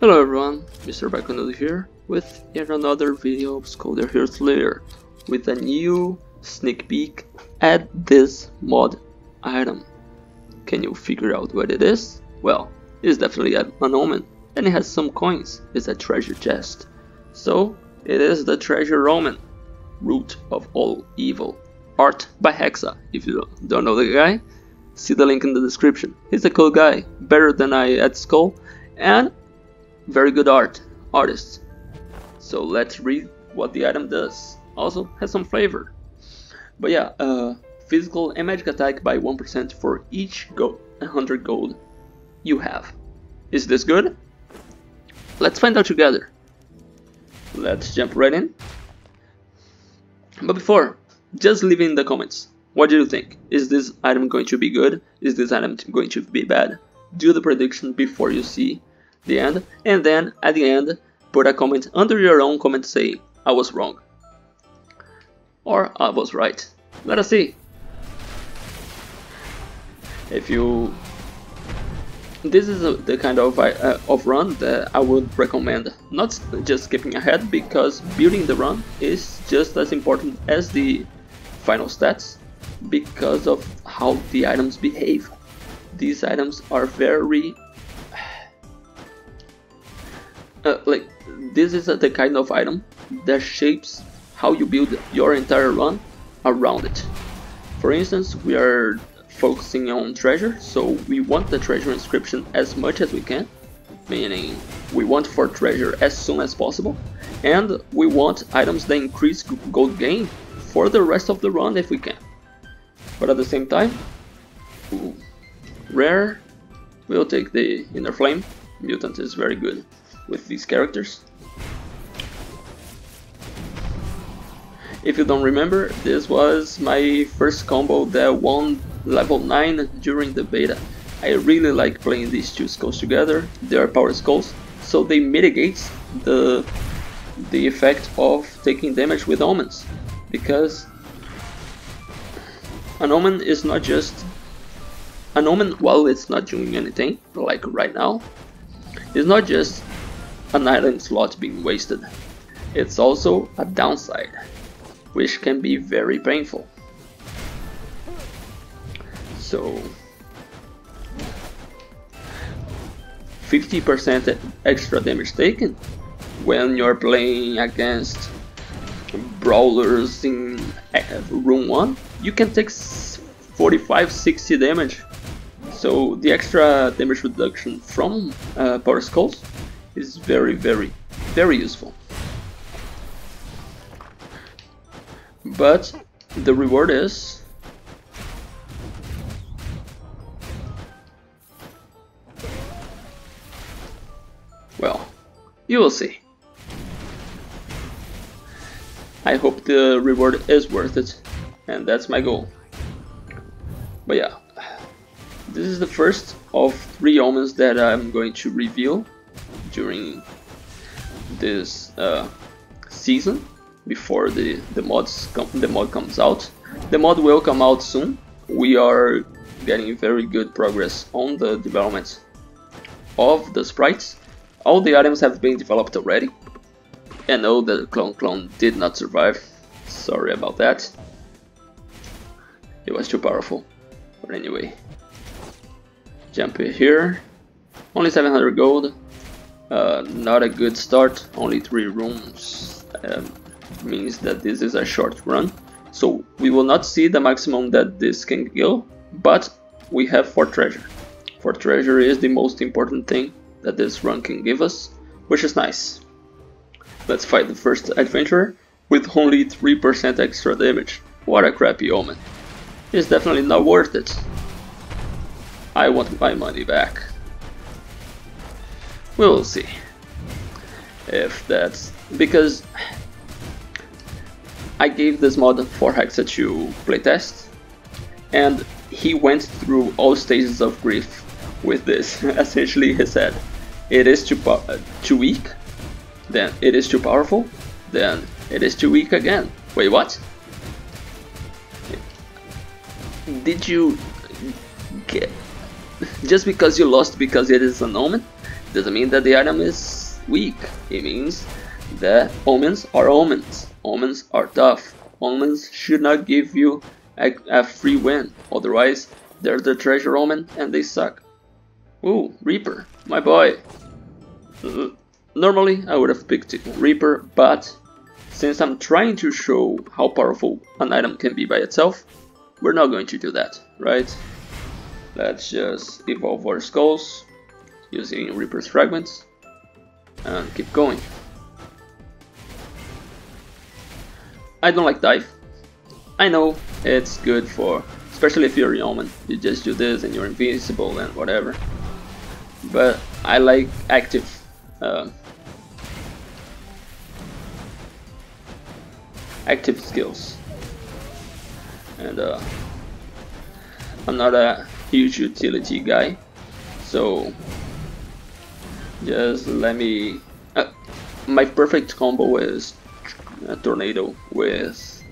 Hello everyone, Mr. Baconudo here with yet another video of Skul here with a new sneak peek at this mod item. Can you figure out what it is? Well, it's definitely an Omen, and it has some coins. It's a treasure chest. So, it is the treasure Omen, root of all evil. Art by Hexa. If you don't know the guy, see the link in the description. He's a cool guy, better than I at Skul, and very good artist. So let's read what the item does. Also has some flavor. But yeah, physical and magic attack by 1% for each 100 gold you have. Is this good? Let's find out together. Let's jump right in. But before, just leave in the comments. What do you think? Is this item going to be good? Is this item going to be bad? Do the prediction before you see the end, and then at the end put a comment under your own comment saying I was wrong or I was right. Let us see. If you this is the kind of run that I would recommend, not just skipping ahead, because building the run is just as important as the final stats because of how the items behave. These items are very this is the kind of item that shapes how you build your entire run around it. For instance, we are focusing on treasure, so we want the treasure inscription as much as we can, meaning we want for treasure as soon as possible, and we want items that increase gold gain for the rest of the run if we can. But at the same time, rare, we'll take the inner flame. Mutant is very good with these characters. If you don't remember, this was my first combo that won level 9 during the beta. I really like playing these two skulls together. They are power skulls, so they mitigate the effect of taking damage with omens, because an omen is not just an omen while it's not doing anything, like right now. It's not just an item slot being wasted, it's also a downside, which can be very painful. So 50% extra damage taken when you're playing against brawlers in room 1, you can take 45-60 damage. So the extra damage reduction from power skulls is very useful. But the reward is well, you will see. I hope the reward is worth it, and that's my goal. But yeah, this is the first of 3 omens that I'm going to reveal during this season, before the mod comes out. The mod will come out soon. We are getting very good progress on the development of the sprites. All the items have been developed already. And no, the clone did not survive. Sorry about that. It was too powerful. But anyway, jump here. Only 700 gold. Not a good start. Only 3 rooms. Means that this is a short run. So we will not see the maximum that this can go. But we have 4 treasure. 4 treasure is the most important thing that this run can give us, which is nice. Let's fight the first adventurer with only 3% extra damage. What a crappy omen. It's definitely not worth it. I want my money back. We will see if that's because I gave this mod for Hexa to playtest, and he went through all stages of grief with this. Essentially, he said it is too weak, then it is too powerful, then it is too weak again. Wait, what? Did you get just because you lost because it is an omen? doesn't mean that the item is weak. It means that omens are omens. Omens are tough. Omens should not give you a free win, otherwise they're the treasure omen and they suck. Ooh, Reaper, my boy. Normally I would have picked Reaper, but since I'm trying to show how powerful an item can be by itself, we're not going to do that, right? Let's just evolve our skulls using Reaper's fragments and keep going. I don't like dive. I know it's good for, especially if you're Omen, you just do this and you're invincible and whatever. But I like active skills, and I'm not a huge utility guy, so just let me. My perfect combo is a tornado with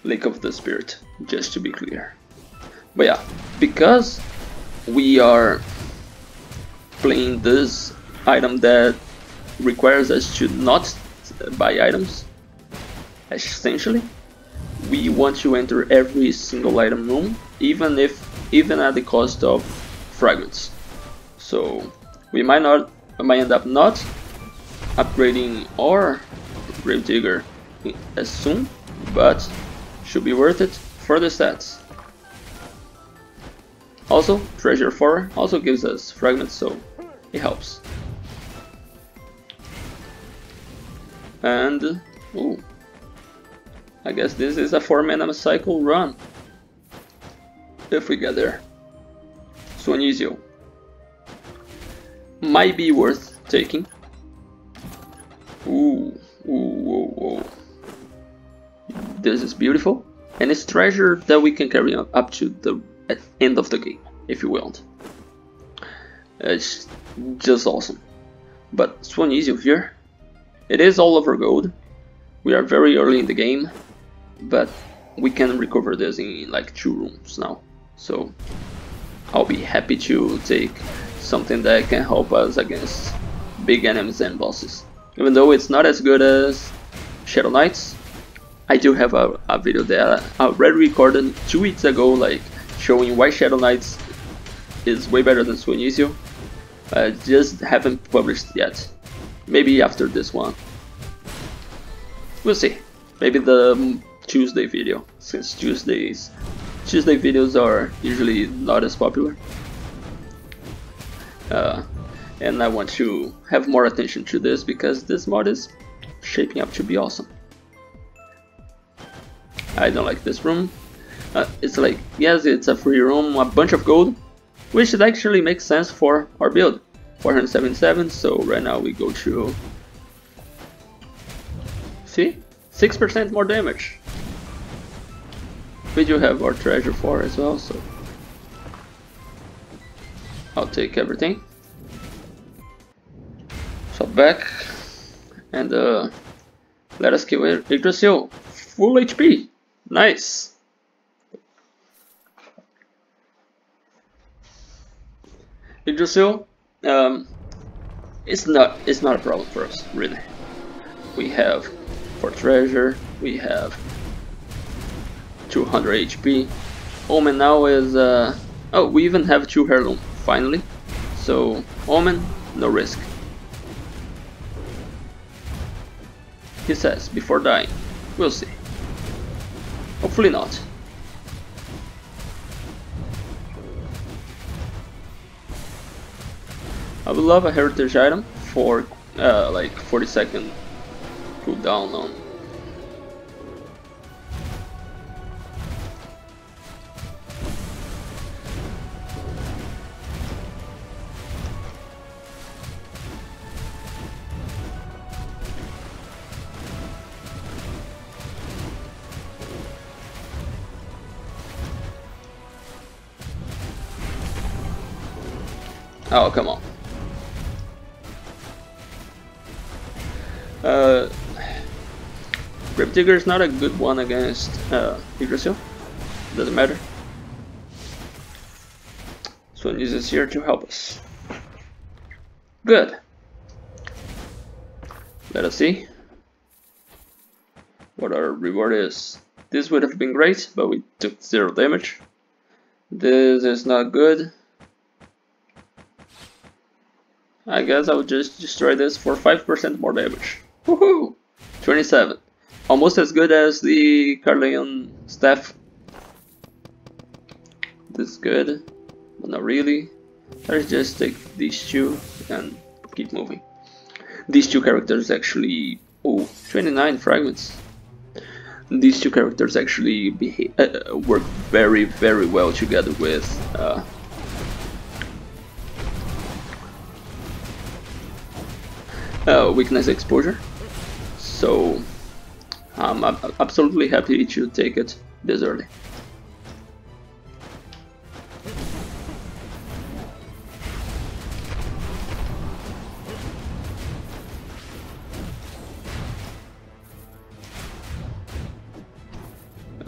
Lake of the Spirit, just to be clear. But yeah, because we are playing this item that requires us to not buy items, essentially, we want to enter every single item room, even at the cost of fragments. So we might end up not upgrading our Grave Digger as soon, but should be worth it for the stats. Also, Treasure 4 also gives us fragments, so it helps. And ooh, I guess this is a 4-mana cycle run if we get there. Suanizio might be worth taking. Ooh, this is beautiful, and it's treasure that we can carry up to the end of the game if you want. It's just awesome. But Suanizio here, it is all over gold. We are very early in the game, but we can recover this in like 2 rooms now. So I'll be happy to take something that can help us against big enemies and bosses. Even though it's not as good as Shadow Knights, I do have a video that I already recorded 2 weeks ago, like showing why Shadow Knights is way better than Suanizio. I just haven't published yet. Maybe after this one. We'll see. Maybe the Tuesday video, since Tuesday videos are usually not as popular. And I want to have more attention to this because this mod is shaping up to be awesome. I don't like this room. It's like, yes, it's a free room, a bunch of gold, which actually makes sense for our build. 477, so right now we go to, see, 6% more damage. We do have our treasure 4 as well, so I'll take everything. So back and let us kill Yggdrasil. Full HP, nice. Yggdrasil, it's not a problem for us, really. We have 4 treasure, we have 200 HP. Omen now is oh, we even have 2 heirloom finally. So Omen, no risk. He says before dying. We'll see. Hopefully not. I would love a heritage item for like 40-second cooldown on. Oh, come on. Grave Digger is not a good one against Yggdrasil. Doesn't matter. Swan is here to help us. Good. Let us see what our reward is. This would have been great, but we took 0 damage. This is not good. I guess I would just destroy this for 5% more damage. Woohoo! 27. Almost as good as the Carleon staff. This is good, but not really. Let's just take these two and keep moving. These two characters actually... oh, 29 fragments. These two characters actually work very, very well together with weakness exposure. So I'm absolutely happy to take it this early.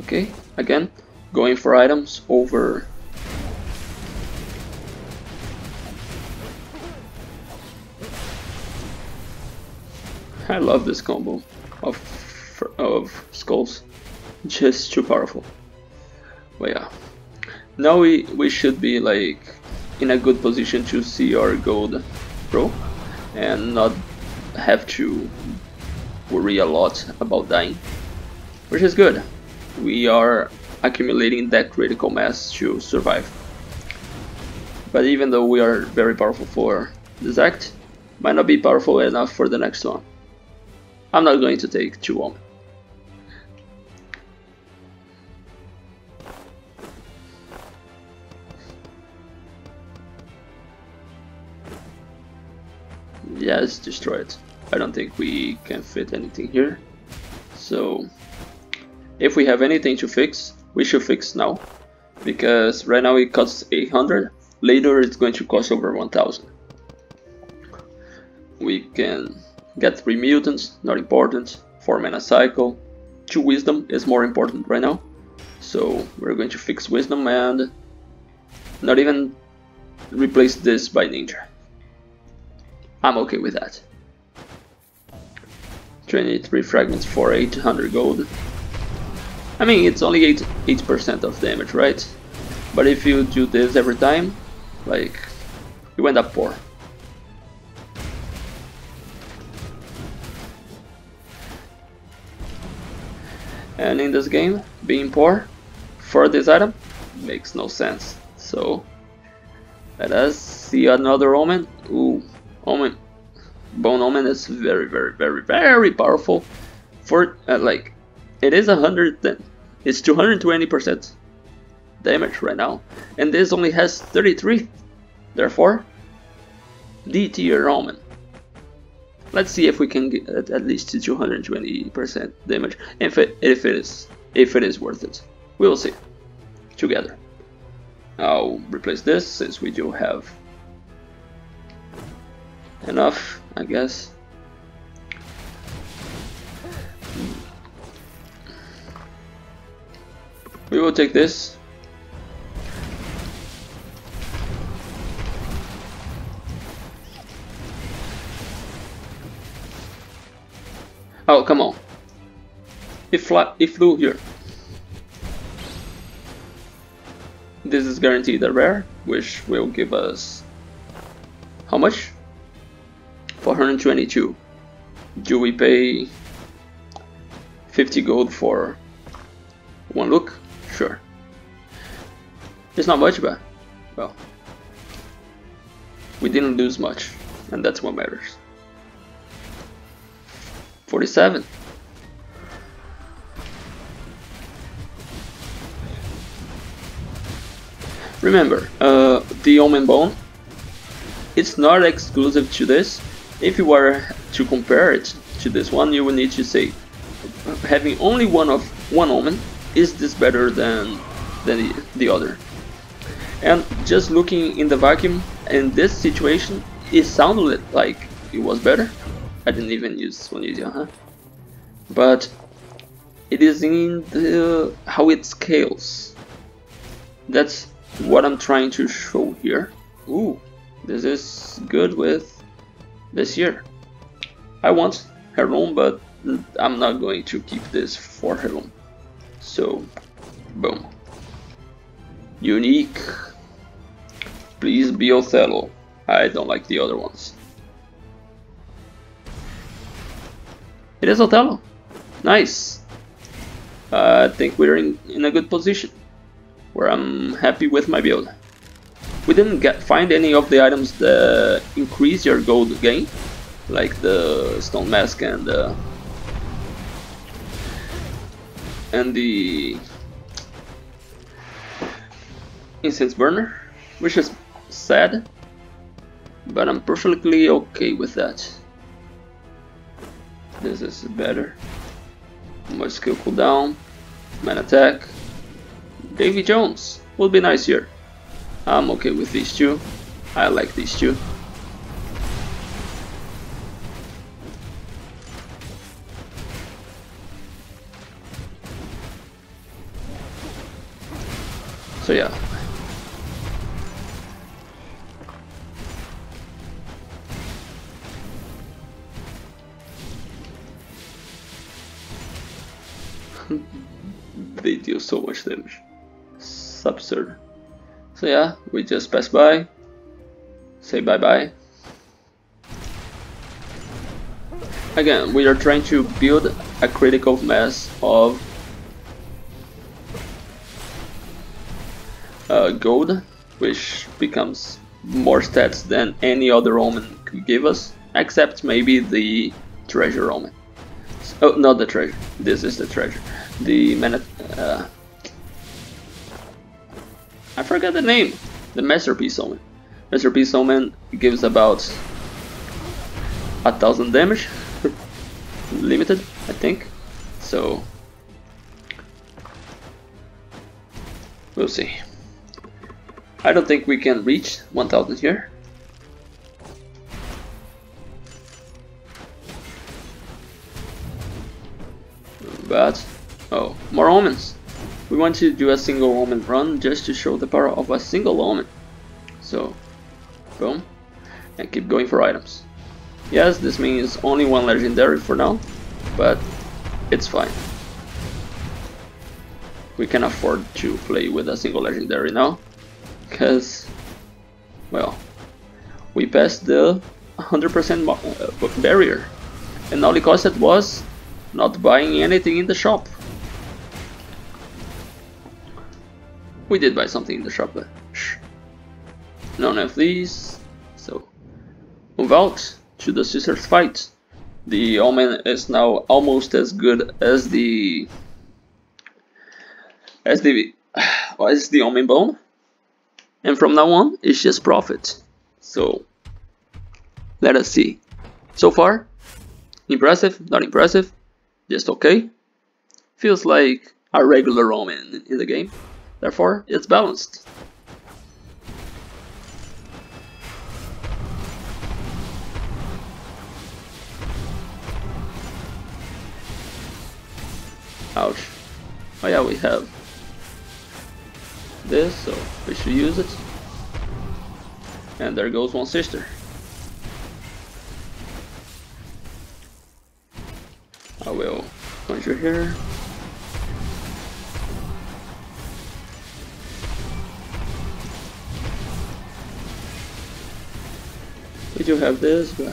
Okay, again, going for items over I love this combo of skulls, just too powerful. But yeah, now we should be like in a good position to see our gold grow and not have to worry a lot about dying, which is good. We are accumulating that critical mass to survive. But even though we are very powerful for this act, might not be powerful enough for the next one. I'm not going to take 2 Omen. Yes, destroy it. I don't think we can fit anything here. So if we have anything to fix, we should fix now. Because right now it costs 800, later it's going to cost over 1000. We can get 3 mutants, not important. 4 mana cycle. 2 wisdom is more important right now. So we're going to fix wisdom and not even replace this by ninja. I'm okay with that. 23 fragments for 800 gold. I mean, it's only 8% of damage, right? But if you do this every time, like, you end up poor. And in this game, being poor for this item makes no sense. So let us see another Omen. Ooh, Omen. Bone Omen is very, very, very, very powerful. For like, it is 100. It's 220% damage right now, and this only has 33. Therefore, D tier Omen. Let's see if we can get at least 220% damage. If it is worth it, we will see together. I'll replace this since we do have enough, I guess. We will take this. Oh, come on. It flew here. This is guaranteed a rare, which will give us how much? 422. Do we pay 50 gold for one look? Sure. It's not much, but well, we didn't lose much, and that's what matters. 47. Remember, the Omen Bone, it's not exclusive to this. If you were to compare it to this one, you would need to say, having only one Omen, is this better than the other? And just looking in the vacuum, in this situation, it sounded like it was better. I didn't even use one easier, huh? But it is in the how it scales. That's what I'm trying to show here. Ooh, this is good with this year. I want heirloom, but I'm not going to keep this for heirloom. So, boom. Unique. Please be Othello. I don't like the other ones. It is Othello. Nice. I think we're in a good position, where I'm happy with my build. We didn't find any of the items that increase your gold gain, like the stone mask and the incense burner, which is sad, but I'm perfectly okay with that. This is better. My skill cooldown, man attack. Davy Jones will be nice here. I'm okay with these two. I like these two. So yeah. They deal so much damage. It's absurd. So yeah, we just pass by. Say bye bye. Again, we are trying to build a critical mass of gold, which becomes more stats than any other Omen could give us, except maybe the treasure Omen. Oh, not the treasure. This is the treasure. The I forgot the name. The masterpiece Omen. Masterpiece Omen gives about 1000 damage, limited, I think. So we'll see. I don't think we can reach 1000 here. But oh, more omens. We want to do a single omen run just to show the power of a single omen. So boom, and keep going for items. Yes, this means only one legendary for now, but it's fine. We can afford to play with a single legendary now, because, well, we passed the 100% barrier, and all it costed was not buying anything in the shop. We did buy something in the shop, but shh. None of these. So move out to the sisters fight. The Omen is now almost as good as the Omen bone, and from now on it's just profit. So let us see. So far, impressive, not impressive, just okay. Feels like a regular Omen in the game, therefore it's balanced. Ouch. Oh yeah, we have this, so we should use it. And there goes one sister. I will conjure here. We do have this, but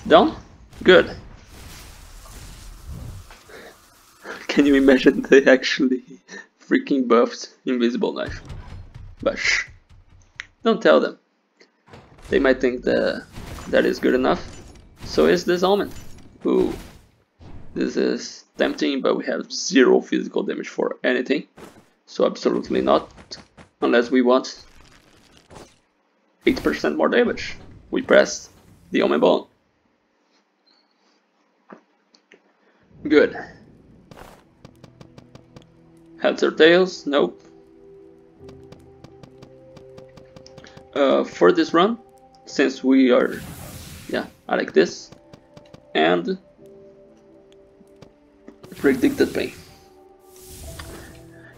done? Good. Can you imagine they actually freaking buffed Invisible Knife? But shh, don't tell them. They might think that is good enough. So is this Omen. Ooh, this is tempting, but we have 0 physical damage for anything. So absolutely not, unless we want 8% more damage. We pressed the Omen bone. Good. Heads or tails? Nope. For this run, since we are, yeah, I like this, and predicted pain.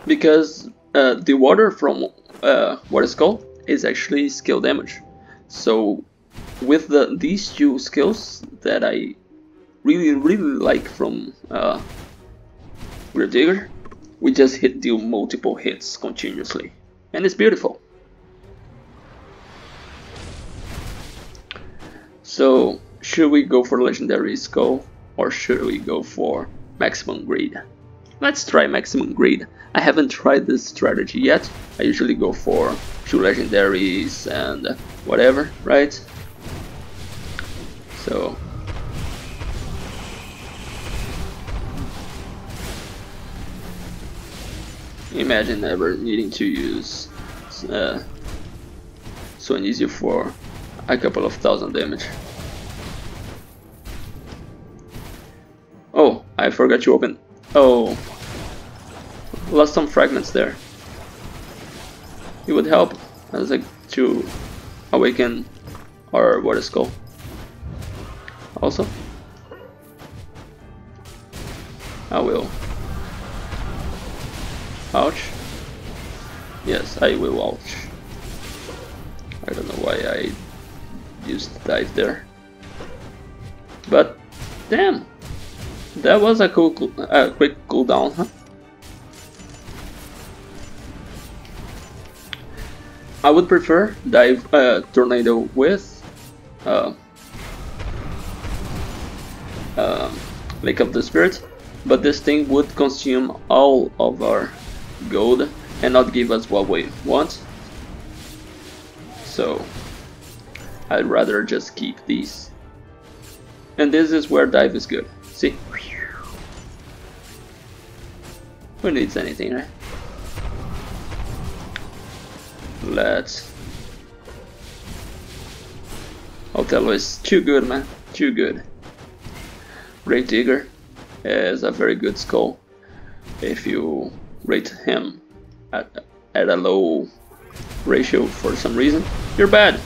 because the water from what is called is actually skill damage. So with these two skills that I really like from Gravedigger, we just deal multiple hits continuously, and it's beautiful. So should we go for legendary Skul or should we go for maximum greed? Let's try maximum greed. I haven't tried this strategy yet. I usually go for 2 legendaries and whatever, right? So imagine never needing to use Swan Easy for a couple of thousand damage. Oh, I forgot to open. Oh, lost some fragments there. It would help as like to awaken our water skull. Also, I will. Ouch. Yes, I will ouch. I don't know why I used dive there. But damn, that was a quick cooldown, huh? I would prefer dive tornado with Lake of the Spirit, but this thing would consume all of our gold and not give us what we want. So I'd rather just keep these. And this is where dive is good. See? Who needs anything, right? Let's... Othello is too good, man. Too good. Gravedigger is a very good skull if you rate him at a low ratio for some reason. You're bad.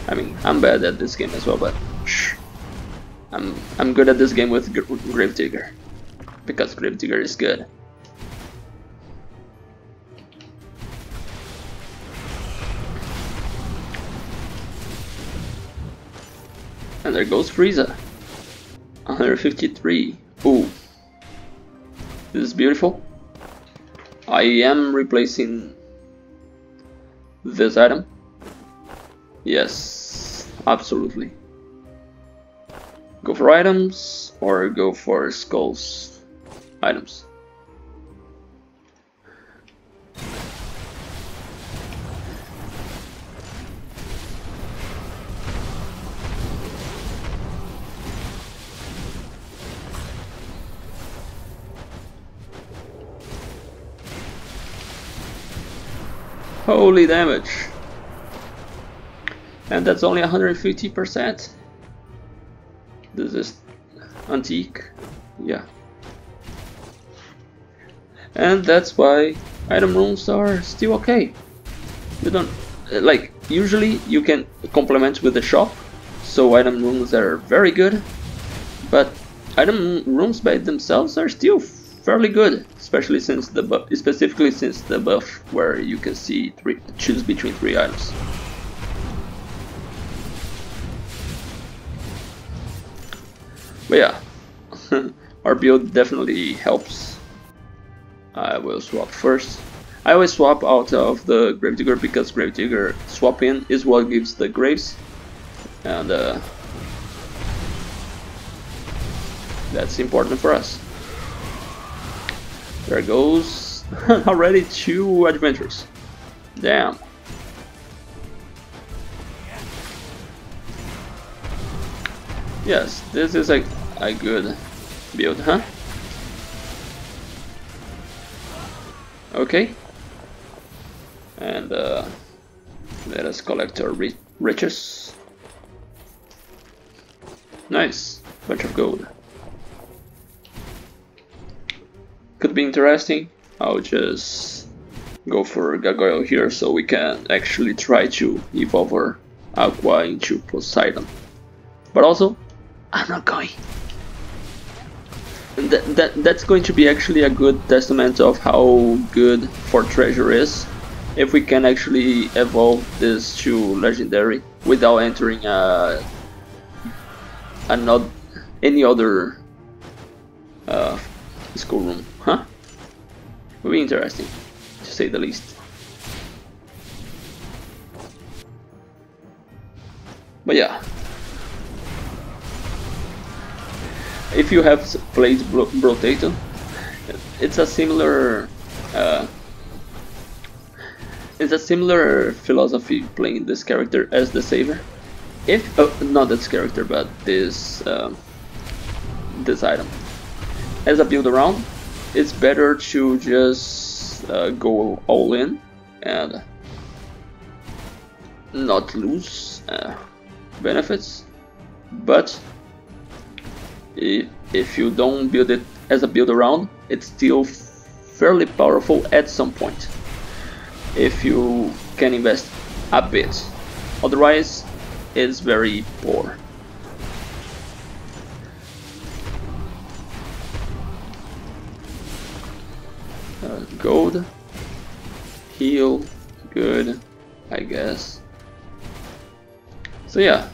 I mean, I'm bad at this game as well, but shh. I'm good at this game with Gravedigger because Gravedigger is good. And there goes Frieza. 153. Ooh. This is beautiful. I am replacing this item. Yes, absolutely. Go for items or go for skulls items. Holy damage! And that's only 150%. This is antique, yeah. And that's why item rooms are still okay. You don't like, usually you can complement with the shop, so item rooms are very good, but item rooms by themselves are still fairly good, especially since the buff, specifically since the buff where you can see choose between 3 items. But yeah, our build definitely helps. I will swap first. I always swap out of the Gravedigger because Gravedigger swap in is what gives the graves, and that's important for us. There goes already 2 adventures. Damn. Yes, this is a good build, huh? Okay. And let us collect our riches. Nice, bunch of gold. Could be interesting. I'll just go for Gargoyle here so we can actually try to evolve our Aqua into Poseidon. But also, I'm not going. That's going to be actually a good testament of how good Fort Treasure is, if we can actually evolve this to legendary without entering any other schoolroom, huh? Will be interesting, to say the least. But yeah, if you have played Brotato, it's a similar philosophy playing this character as the saver. If not this character, but this item as a build around, it's better to just go all in and not lose benefits. But if you don't build it as a build around, it's still fairly powerful at some point if you can invest a bit. Otherwise, it's very poor. Gold, heal, good, I guess. So yeah,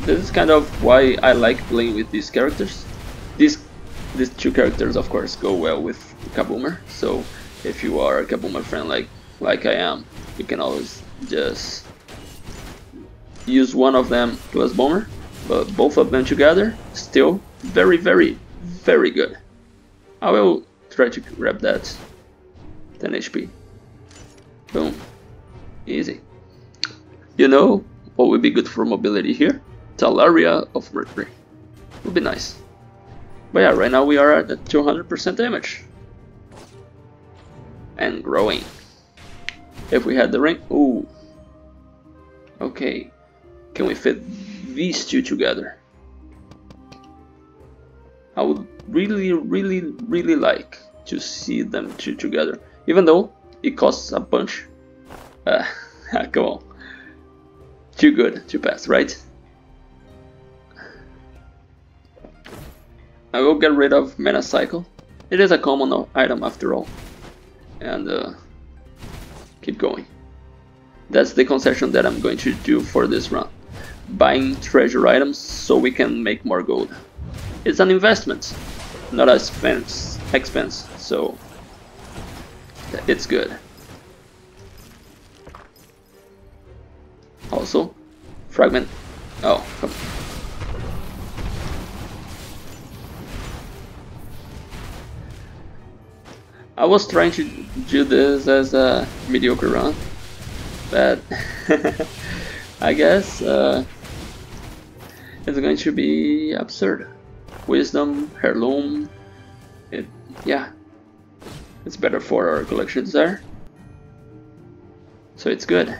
this is kind of why I like playing with these characters. These two characters, of course, go well with Kaboomer. So if you are a Kaboomer fan like I am, you can always just use one of them plus Bomber, but both of them together still very good. I will try to grab that 10 HP. Boom. Easy. You know what would be good for mobility here? Talaria of Mercury. Would be nice. But yeah, right now we are at 200% damage. And growing. If we had the ring... Ooh. Okay. Can we fit these two together? I would really like to see them two together. Even though it costs a bunch. Come on. Too good to pass, right? I will get rid of Mana Cycle. It is a common item after all. And keep going. That's the concession that I'm going to do for this run. Buying treasure items so we can make more gold. It's an investment, not a expense, so it's good. Also, fragment. Oh, come on. I was trying to do this as a mediocre run, but I guess it's going to be absurd. Wisdom, Heirloom, yeah, it's better for our collections there, so it's good.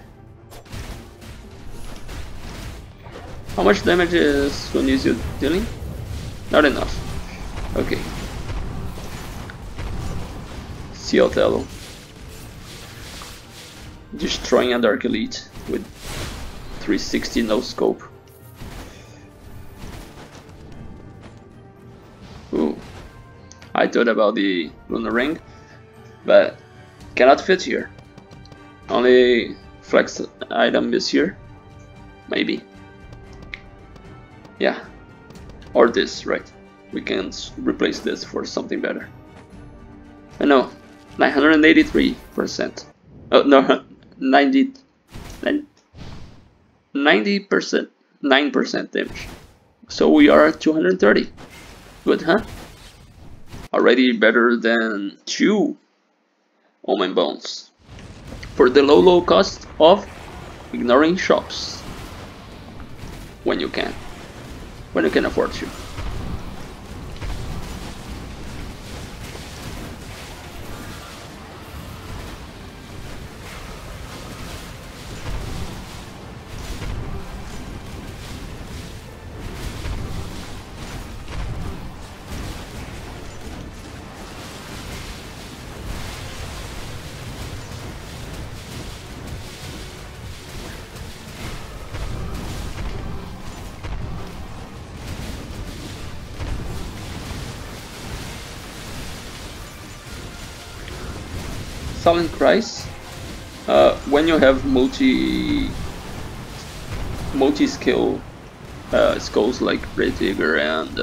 How much damage is Sunizio dealing? Not enough. Okay. Sea Othello. Destroying a Dark Elite with 360 no scope. Ooh. I thought about the Lunar Ring, but cannot fit here. Only flex item is here. Maybe. Yeah. Or this, right? We can replace this for something better. I know. 983%. Oh no, 90%, 9% damage. So we are at 230. Good, huh? Already better than 2 Omen Bones. For the low cost of ignoring shops. When you can. When you can afford to. silent cries. When you have multi-skill skulls like Great Digger and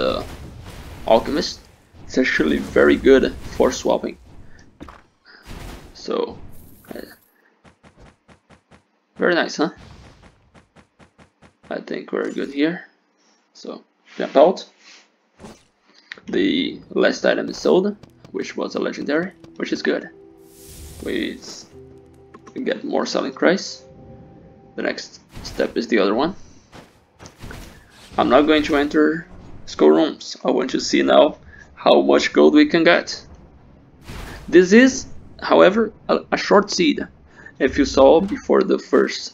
Alchemist, it's actually very good for swapping. So very nice, huh? I think we're good here. So jump out. The last item is sold, which was a legendary, which is good. We get more selling price. The next step is the other one. I'm not going to enter Skul rooms. I want to see now how much gold we can get. This is, however, a short seed. If you saw before the first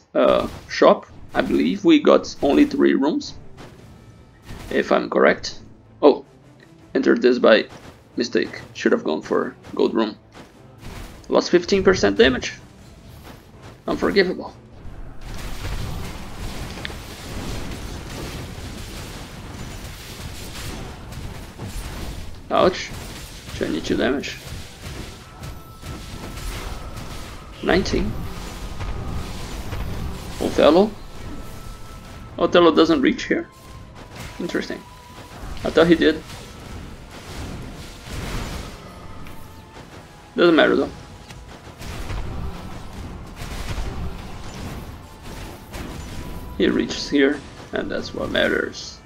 shop, I believe we got only 3 rooms, if I'm correct. Oh, entered this by mistake. Should have gone for gold room. Lost 15% damage. Unforgivable. Ouch. 22 damage. 19. Othello. Othello doesn't reach here. Interesting. I thought he did. Doesn't matter though. He reaches here, and that's what matters.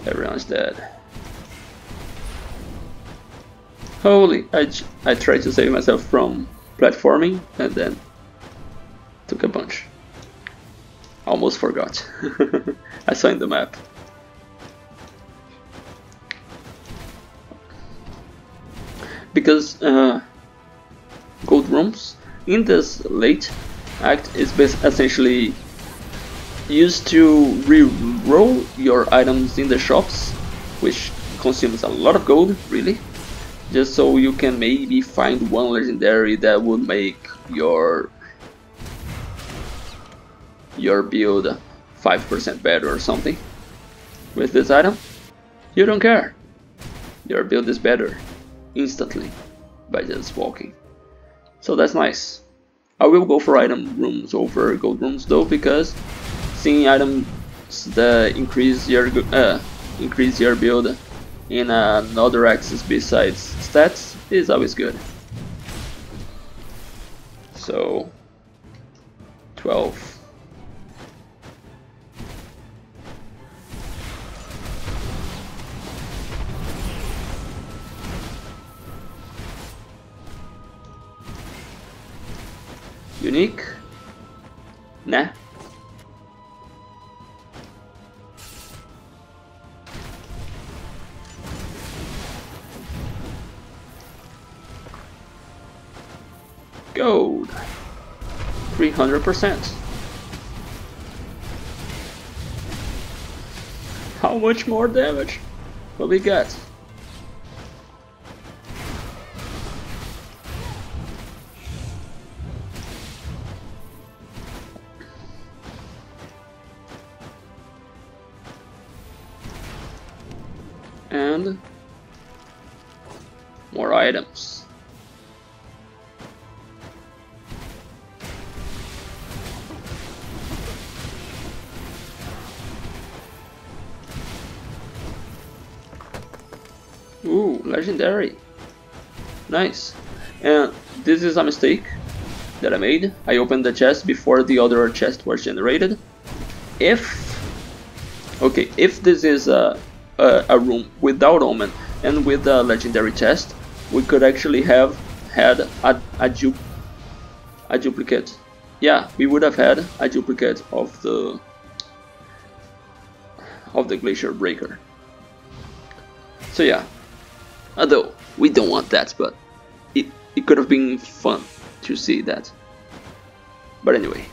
Everyone's dead. Holy, I tried to save myself from platforming and then took a bunch. Almost forgot. I saw in the map. Because gold rooms in this late act is essentially used to re-roll your items in the shops, which consumes a lot of gold, really, just so you can maybe find one legendary that would make your build 5% better or something. With this item, you don't care. Your build is better instantly by just walking. So that's nice. I will go for item rooms over gold rooms though, because seeing items that increase your build in another axis besides stats is always good. So 12. Unique? Nah. Gold. 300%. How much more damage will we get? And more items. Ooh, legendary. Nice. And this is a mistake that I made. I opened the chest before the other chest was generated. If this is a room without Omen and with a legendary chest, we could actually have had a duplicate. Yeah, we would have had a duplicate of the Glacier Breaker. So yeah, although we don't want that, but it could have been fun to see that. But anyway,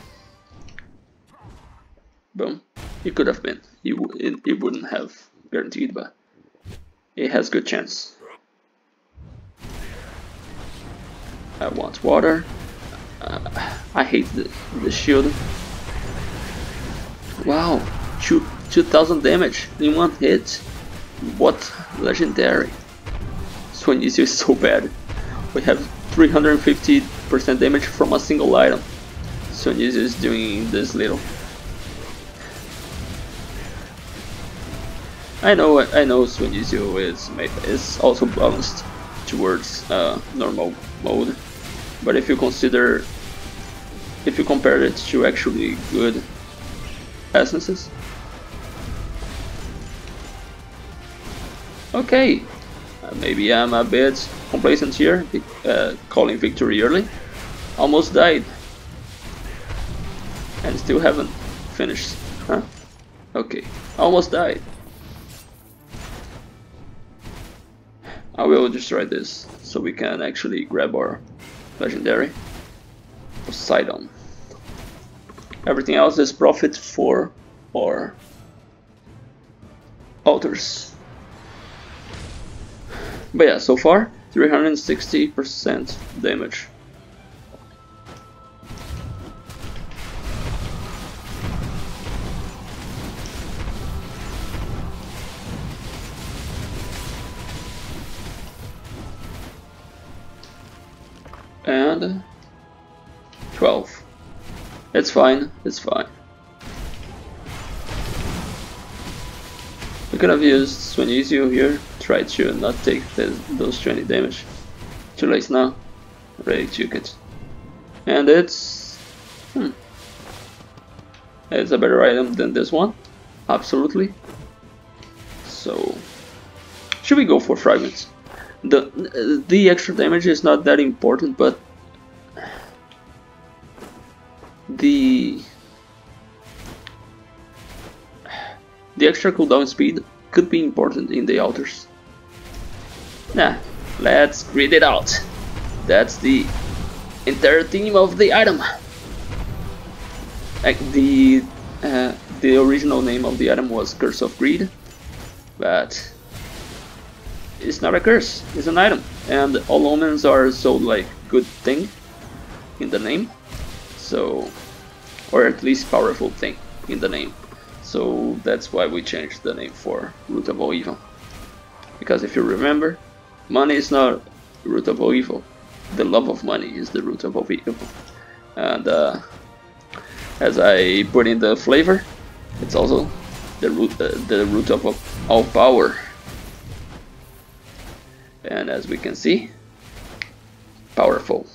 boom, it could have been. It wouldn't have guaranteed, but it has good chance. I want water. I hate the shield. Wow, 2000 damage in one hit. What legendary? Swanisia is so bad. We have 350% damage from a single item. So Yggdrasil is doing this little. I know Yggdrasil is also balanced towards normal mode, but if you compare it to actually good essences. Okay, maybe I'm a bit complacent here, calling victory early. Almost died, and still haven't finished, huh? Okay, almost died. I will destroy this so we can actually grab our legendary Poseidon. Everything else is profit for our altars. But yeah, so far 360% damage. And 12. It's fine, it's fine. We could have used Yggdrasil here, try to not take those 20 damage. Too late now, already took it. And it's it's a better item than this one, absolutely. So, should we go for fragments? The extra damage is not that important, but the extra cooldown speed could be important in the altars. Nah, let's read it out. That's the entire theme of the item. The original name of the item was Curse of Greed, but it's not a curse, it's an item, and all omens are so like good thing in the name, so, or at least powerful thing in the name. So that's why we changed the name for Root of All Evil. Because if you remember, money is not root of all evil. The love of money is the root of all evil. And as I put in the flavor, it's also the root of all power. And as we can see, powerful.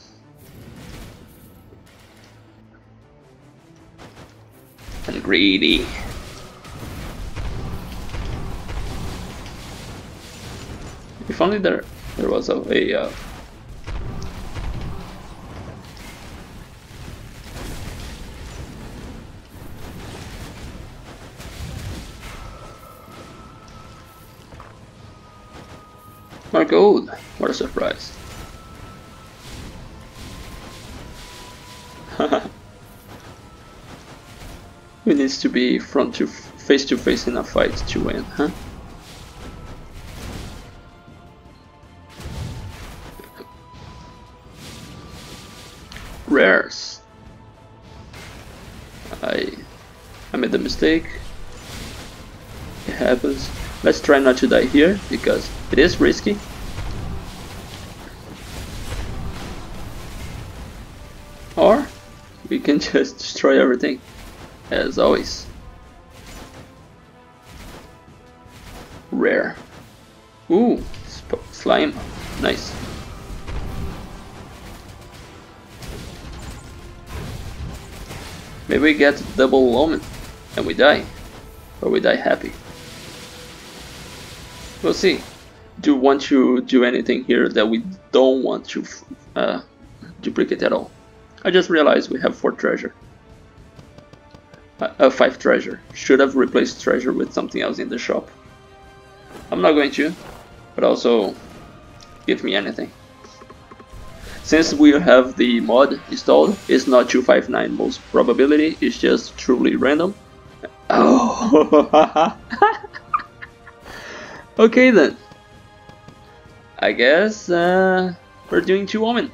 And greedy. If only there was a more gold. What a surprise. We need to be face to face in a fight to win, huh? Rares. I made a mistake. It happens. Let's try not to die here because it is risky. Or we can just destroy everything, as always. Rare. Ooh, slime. Nice. Maybe we get double Omen and we die. Or we die happy. We'll see. Do you want to do anything here that we don't want to duplicate at all? I just realized we have 4 treasure. 5 treasure. Should have replaced treasure with something else in the shop. I'm not going to, but also give me anything. Since we have the mod installed, it's not 259 most probability, it's just truly random. Oh. Okay then. I guess we're doing 2 Omen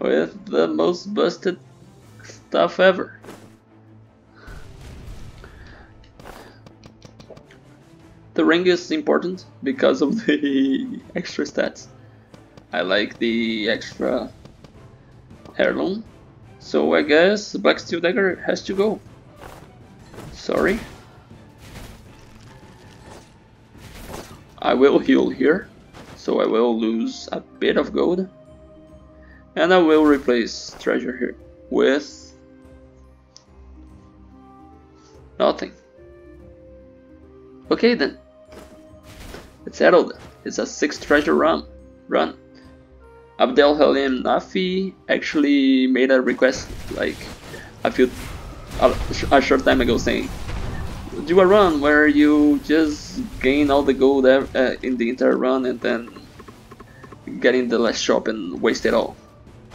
with the most busted stuff ever. The ring is important because of the extra stats. I like the extra heirloom. So I guess Black Steel Dagger has to go. Sorry. I will heal here, so I will lose a bit of gold. And I will replace treasure here with nothing. Okay then. It's settled. It's a 6 treasure run. Abdel Halim Nafi actually made a request like a short time ago saying, do a run where you just gain all the gold in the entire run and then get in the last shop and waste it all.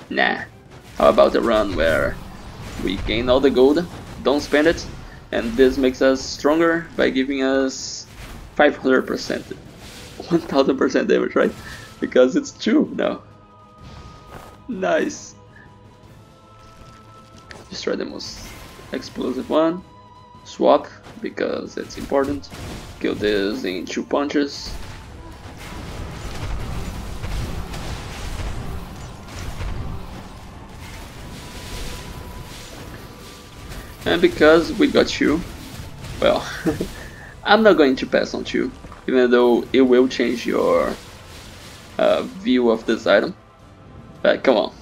Nah. How about a run where we gain all the gold, don't spend it, and this makes us stronger by giving us 500%, 1000% damage, right? Because it's true now. Nice. Destroy the most explosive one. Swap, because it's important. Kill this in 2 punches. And because we got you, well, I'm not going to pass on you, even though it will change your view of this item. But come on,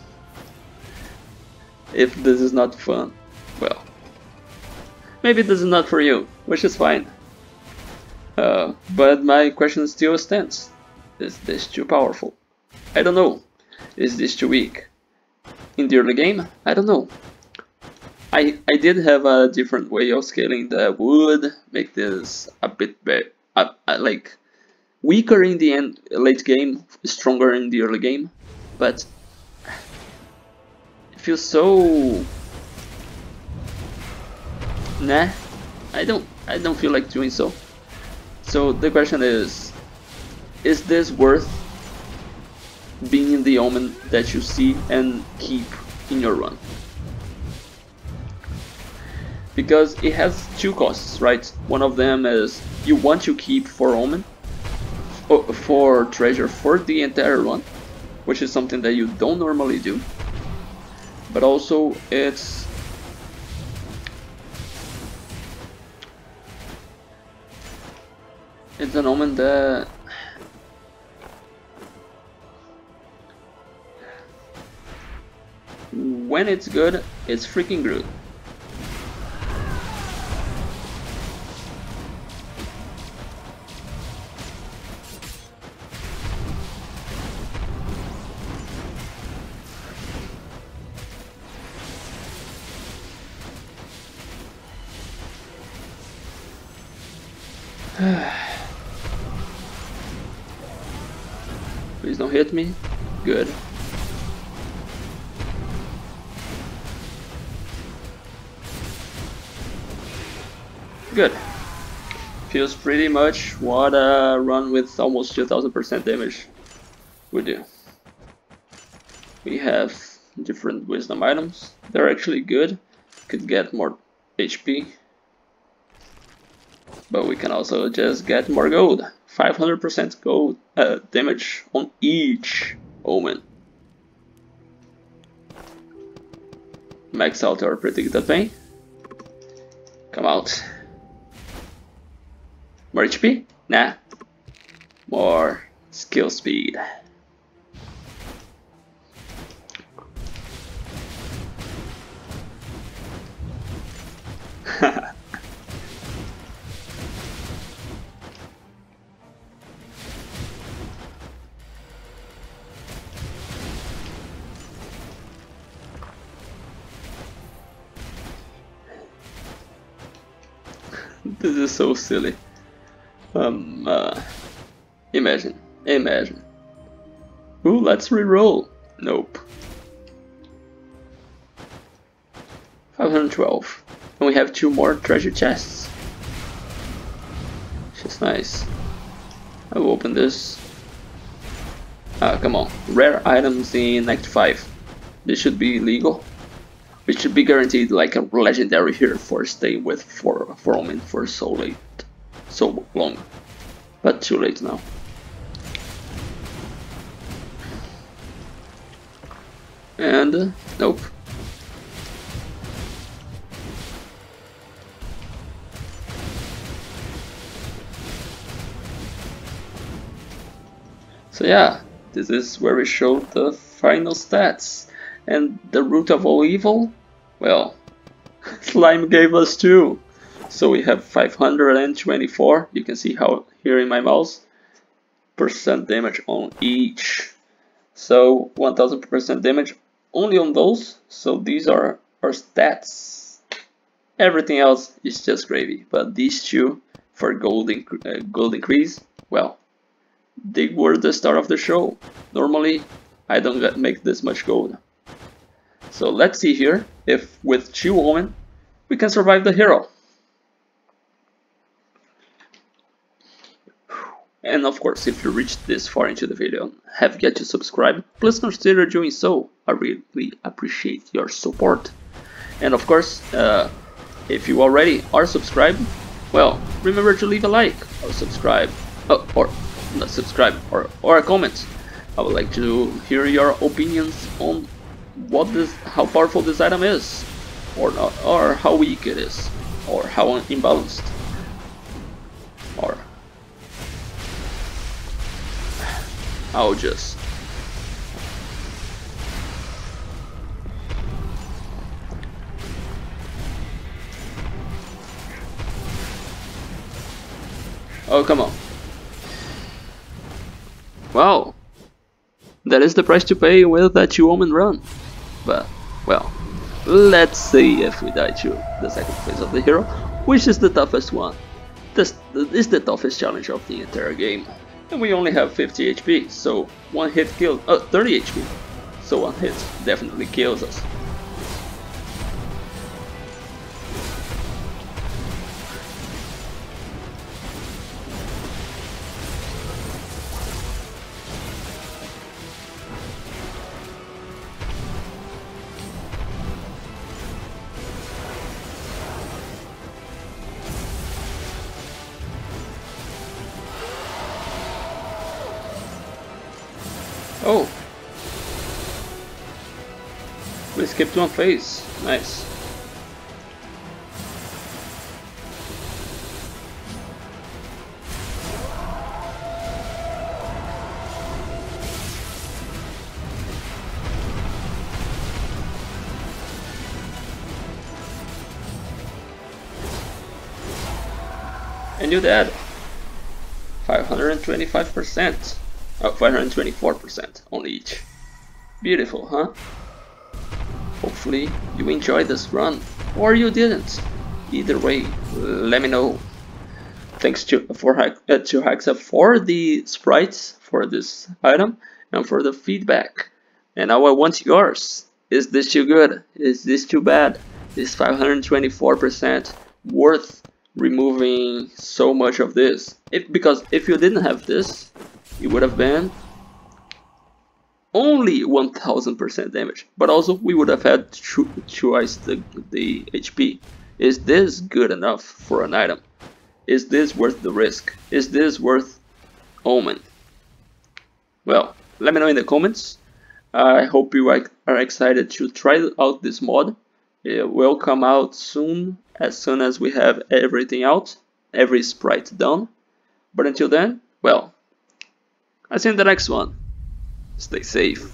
if this is not fun, well, maybe this is not for you, which is fine. But my question still stands. Is this too powerful? I don't know. Is this too weak? In the early game? I don't know. I did have a different way of scaling that would make this a bit like weaker in the late game, stronger in the early game, but it feels so nah. I don't feel like doing so. So the question is this worth being in the Omen that you see and keep in your run? Because it has 2 costs, right? One of them is you want to keep for Omen, for treasure for the entire run, which is something that you don't normally do. But also it's an Omen that when it's good, it's freaking good. Please don't hit me. Good. Good. Feels pretty much what a run with almost 2000% damage would do. We have different wisdom items. They're actually good. Could get more HP. But we can also just get more gold. 500% gold damage on each Omen. Max out our predicted pain. Come out. More HP? Nah. More skill speed. This is so silly. Imagine. Ooh, let's reroll. Nope. 512. And we have 2 more treasure chests. Which is nice. I will open this. Come on. Rare items in Act 5. This should be legal. We should be guaranteed like a legendary here for staying with for Omen for so long. But too late now. And nope. So yeah, this is where we show the final stats. And the root of all evil? Well, Slime gave us 2. So we have 524, you can see how here in my mouse, percent damage on each. So 1000% damage only on those, so these are our stats. Everything else is just gravy, but these 2 for gold increase, well, they were the start of the show. Normally, I don't make this much gold. So let's see here if with 2 Omen we can survive the hero. And of course, if you reached this far into the video and have yet to subscribe, please consider doing so. I really appreciate your support. And of course, if you already are subscribed, well, remember to leave a like or subscribe, or not subscribe, or a comment. I would like to hear your opinions on how powerful this item is, or not, or how weak it is, or how imbalanced, or I'll just oh, come on. Wow, that is the price to pay with that 2 Omen run. But, well, let's see if we die to the second phase of the hero, which is the toughest one. This is the toughest challenge of the entire game. And we only have 50 HP, so one hit kills, 30 HP, so one hit definitely kills us. Oh, we skipped one phase. Nice. And you're dead. 525%. Oh, 524% on each. Beautiful, huh? Hopefully you enjoyed this run, or you didn't. Either way, let me know. Thanks to Hexa for the sprites for this item and for the feedback. And now I want yours. Is this too good? Is this too bad? Is 524% worth removing so much of this? Because if you didn't have this, it would have been only 1000% damage, but also we would have had twice the HP. Is this good enough for an item? Is this worth the risk? Is this worth Omen? Well, let me know in the comments. I hope you are excited to try out this mod. It will come out soon as we have everything out, every sprite done. But until then, well, I'll see you in the next one. Stay safe.